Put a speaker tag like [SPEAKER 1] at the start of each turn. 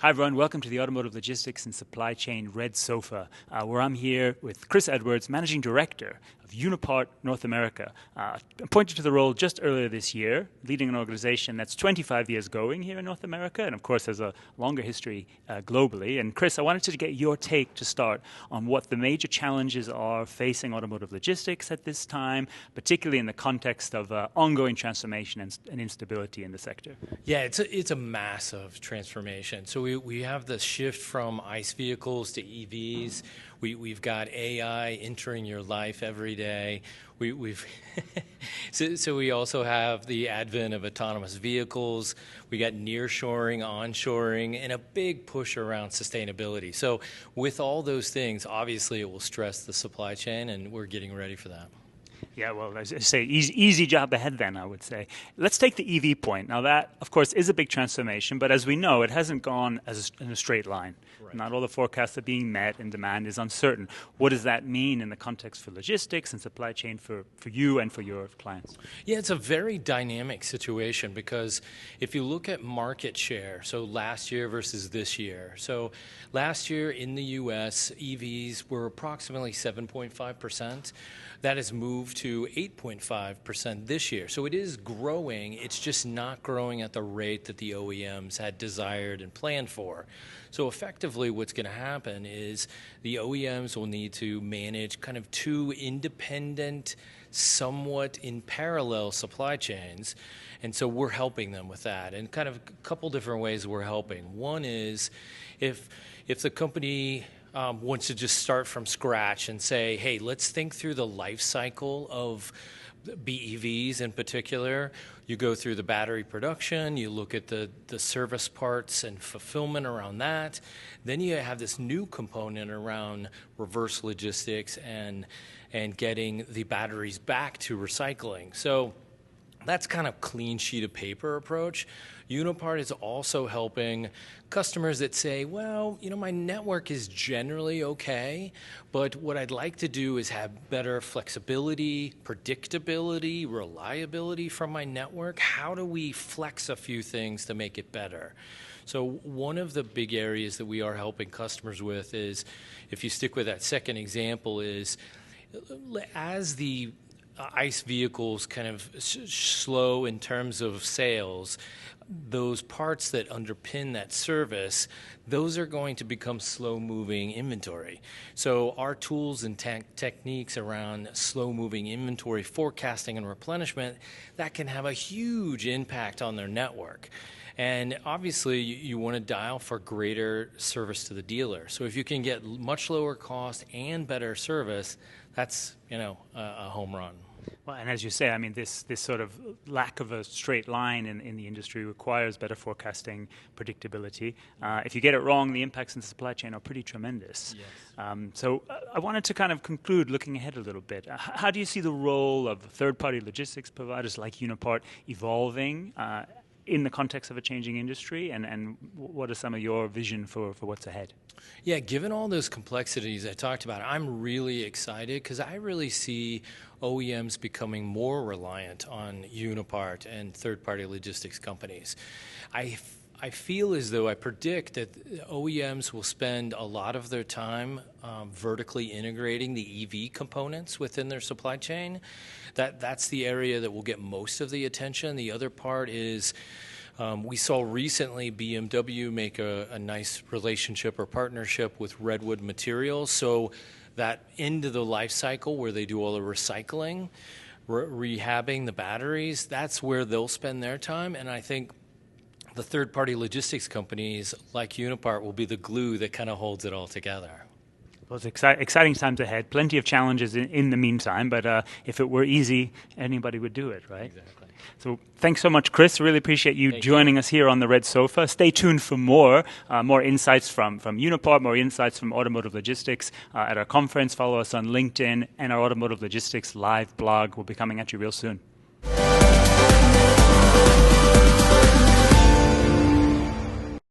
[SPEAKER 1] Hi everyone, welcome to the Automotive Logistics and Supply Chain Red Sofa, where I'm here with Criss Edwards, Managing Director of Unipart North America. Appointed to the role just earlier this year, leading an organization that's 25 years going here in North America, and of course has a longer history globally. And Criss, I wanted to get your take to start on what the major challenges are facing automotive logistics at this time, particularly in the context of ongoing transformation and instability in the sector.
[SPEAKER 2] Yeah, it's a massive transformation. So we have the shift from ICE vehicles to EVs. We've got AI entering your life every day. So we also have the advent of autonomous vehicles. We got nearshoring, onshoring, and a big push around sustainability. So with all those things, obviously it will stress the supply chain, and we're getting ready for that.
[SPEAKER 1] Yeah, well, as I say, easy job ahead then, I would say. Let's take the EV point. Now that, of course, is a big transformation, but as we know, it hasn't gone in a straight line. Right. Not all the forecasts are being met and demand is uncertain. What does that mean in the context for logistics and supply chain for you and for your clients?
[SPEAKER 2] Yeah, it's a very dynamic situation because if you look at market share, so last year versus this year. So last year in the U.S., EVs were approximately 7.5%. That has moved to 8.5% this year. So it is growing. It's just not growing at the rate that the OEMs had desired and planned for. So effectively what's going to happen is the OEMs will need to manage kind of two independent, somewhat in parallel supply chains. And so we're helping them with that. And kind of a couple different ways we're helping. One is if the company wants to just start from scratch and say, hey, let's think through the life cycle of BEVs in particular. You go through the battery production, you look at the service parts and fulfillment around that. Then you have this new component around reverse logistics and getting the batteries back to recycling. So that's kind of clean sheet of paper approach. Unipart is also helping customers that say, well, you know, my network is generally okay, but what I'd like to do is have better flexibility, predictability, reliability from my network. How do we flex a few things to make it better? So one of the big areas that we are helping customers with is, if you stick with that second example, is as the ICE vehicles kind of slow in terms of sales, those parts that underpin that service, those are going to become slow-moving inventory. So our tools and techniques around slow-moving inventory forecasting and replenishment, that can have a huge impact on their network. And obviously, you want to dial for greater service to the dealer. So if you can get much lower cost and better service, that's, you know, a home run.
[SPEAKER 1] Well, and as you say, I mean, this sort of lack of a straight line in the industry requires better forecasting, predictability. If you get it wrong, the impacts in the supply chain are pretty tremendous. Yes. So I wanted to kind of conclude looking ahead a little bit. How do you see the role of third-party logistics providers like Unipart evolving in the context of a changing industry, and what are some of your vision for what's ahead?
[SPEAKER 2] Yeah, given all those complexities I talked about, I'm really excited because I really see OEMs becoming more reliant on Unipart and third-party logistics companies. I feel as though I predict that OEMs will spend a lot of their time vertically integrating the EV components within their supply chain. That's the area that will get most of the attention. The other part is we saw recently BMW make a nice relationship or partnership with Redwood Materials. So that end of the life cycle where they do all the recycling, rehabbing the batteries, that's where they'll spend their time. And I think the third-party logistics companies like Unipart will be the glue that kind of holds it all together.
[SPEAKER 1] Well, it's exciting times ahead. Plenty of challenges in the meantime, but if it were easy, anybody would do it, right?
[SPEAKER 2] Exactly.
[SPEAKER 1] So thanks so much, Criss. Really appreciate you joining us here on the Red Sofa. Stay tuned for more insights from Unipart, more insights from Automotive Logistics at our conference. Follow us on LinkedIn, and our Automotive Logistics live blog will be coming at you real soon.